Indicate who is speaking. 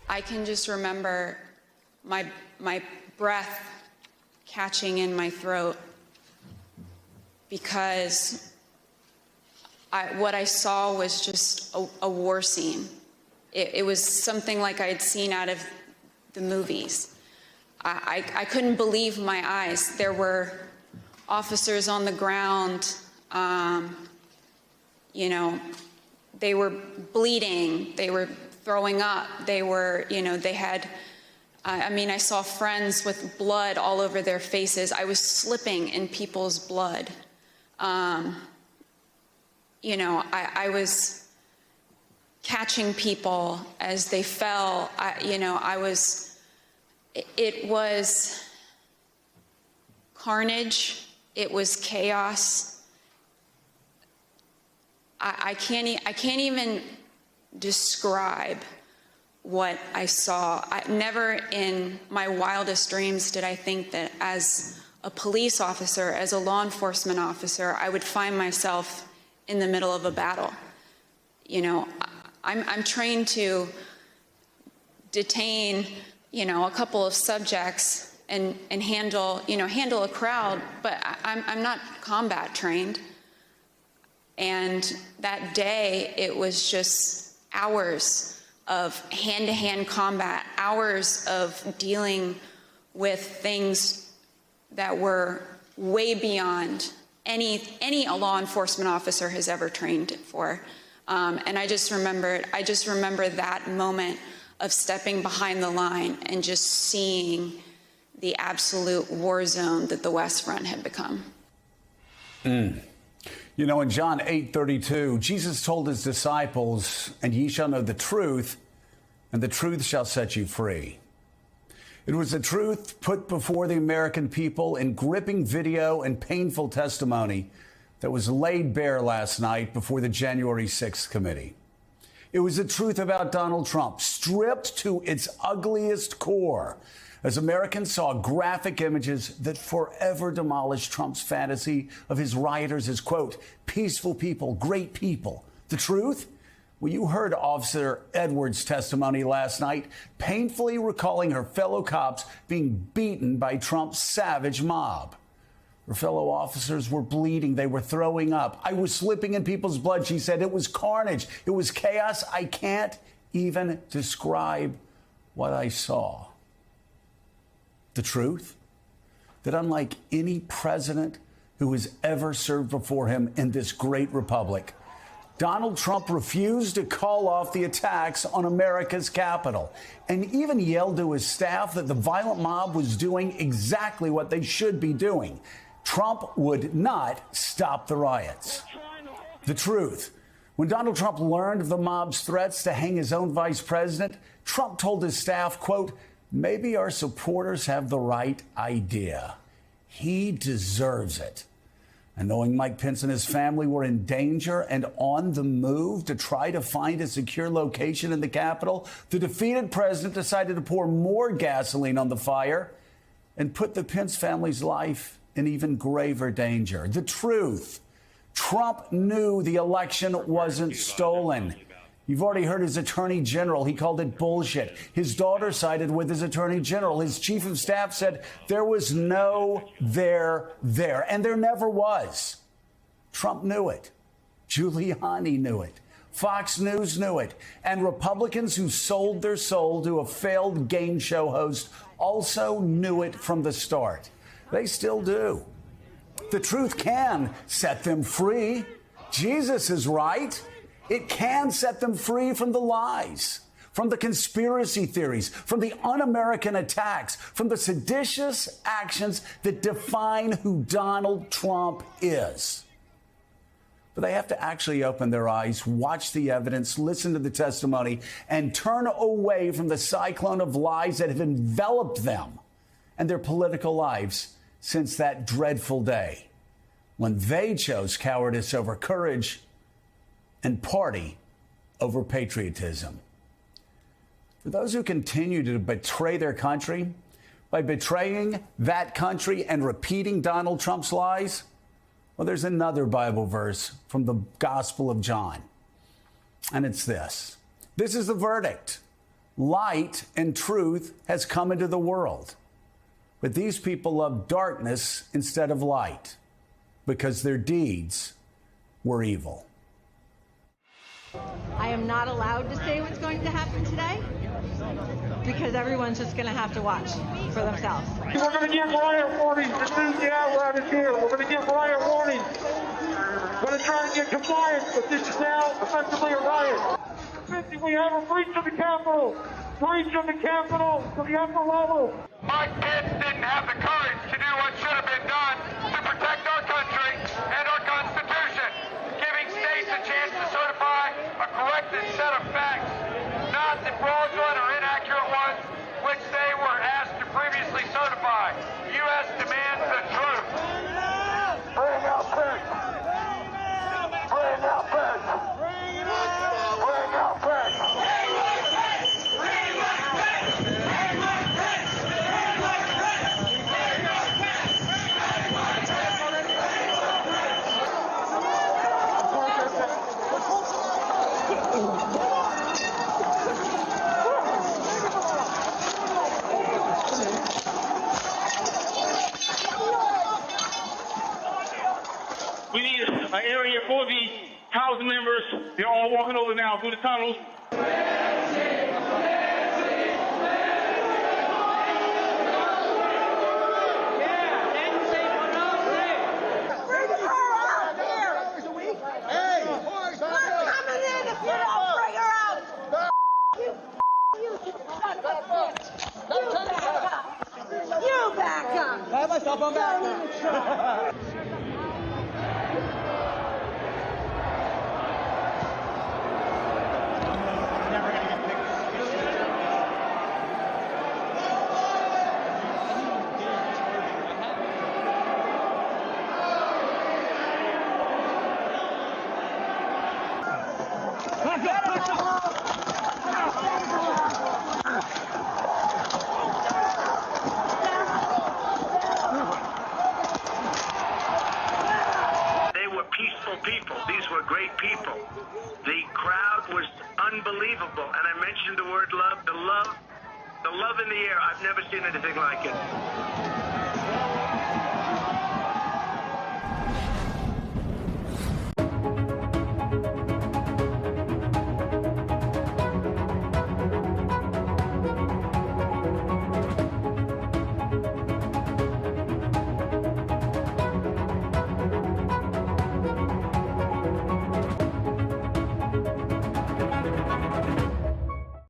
Speaker 1: I can just remember my breath catching in my throat because what I saw was just a war scene. It was something like I had seen out of the movies. I couldn't believe my eyes. There were officers on the ground, you know, they were bleeding, they were throwing up, they were, you know, they had, I mean, I saw friends with blood all over their faces. I was slipping in people's blood. You know, I was catching people as they fell. You know, it was carnage. It was chaos. I can't even describe what I saw. Never in my wildest dreams did I think that as a police officer, as a law enforcement officer, I would find myself in the middle of a battle. You know, I'm trained to detain, you know, a couple of subjects and handle a crowd, but I'm not combat trained. And that day, it was just hours of hand-to-hand combat, hours of dealing with things that were way beyond any law enforcement officer has ever trained for. And I just remember that moment of stepping behind the line and just seeing the absolute war zone that the West Front had become.
Speaker 2: You know, in John 8:32, Jesus told his disciples, "And ye shall know the truth, and the truth shall set you free." It was the truth put before the American people in gripping video and painful testimony that was laid bare last night before the January 6th committee. It was the truth about Donald Trump, stripped to its ugliest core, as Americans saw graphic images that forever demolished Trump's fantasy of his rioters as, quote, peaceful people, great people. The truth? Well, you heard Officer Edwards' testimony last night, painfully recalling her fellow cops being beaten by Trump's savage mob. Her fellow officers were bleeding. They were throwing up. I was slipping in people's blood, she said. It was carnage. It was chaos. I can't even describe what I saw. The truth? That unlike any president who has ever served before him in this great republic, Donald Trump refused to call off the attacks on America's Capitol and even yelled to his staff that the violent mob was doing exactly what they should be doing. Trump would not stop the riots. The truth. When Donald Trump learned of the mob's threats to hang his own vice president, Trump told his staff, quote, maybe our supporters have the right idea. He deserves it. And knowing Mike Pence and his family were in danger and on the move to try to find a secure location in the Capitol, the defeated president decided to pour more gasoline on the fire and put the Pence family's life in even graver danger. The truth. Trump knew the election wasn't stolen. You've already heard his attorney general. He called it bullshit. His daughter sided with his attorney general. His chief of staff said there was no there, and there never was. Trump knew it. Giuliani knew it. Fox News knew it. And Republicans who sold their soul to a failed game show host also knew it from the start. They still do. The truth can set them free. Jesus is right. It can set them free from the lies, from the conspiracy theories, from the un-American attacks, from the seditious actions that define who Donald Trump is. But they have to actually open their eyes, watch the evidence, listen to the testimony, and turn away from the cyclone of lies that have enveloped them and their political lives since that dreadful day when they chose cowardice over courage and party over patriotism. For those who continue to betray their country by betraying that country and repeating Donald Trump's lies, well, there's another Bible verse from the Gospel of John. And it's this. This is the verdict. Light and truth has come into the world. But these people love darkness instead of light because their deeds were evil.
Speaker 3: I am not allowed to say what's going to happen today because everyone's just going to have to watch for themselves.
Speaker 4: We're going to give riot warnings as soon as the apparatus here. We're going to give riot warnings. We're going to try and get compliance, but this is now effectively a riot. We have a breach of the Capitol. Breach of the Capitol to the upper level.
Speaker 5: Mike Pence didn't have the courage to do what should have been done to protect our country and our Constitution, giving states a chance to certify a corrected set of facts, not the fraudulent or inaccurate ones which they were asked to previously certify. U.S. demands the truth.
Speaker 4: Bring out Pence. Bring out Pence. Bring out Pence.
Speaker 6: We need an area for the House members. They're all walking over now through the tunnels.
Speaker 3: You back up.
Speaker 7: I have myself on back.
Speaker 8: People. These were great people. The crowd was unbelievable. And I mentioned the word love, the love in the air. I've never seen anything like it.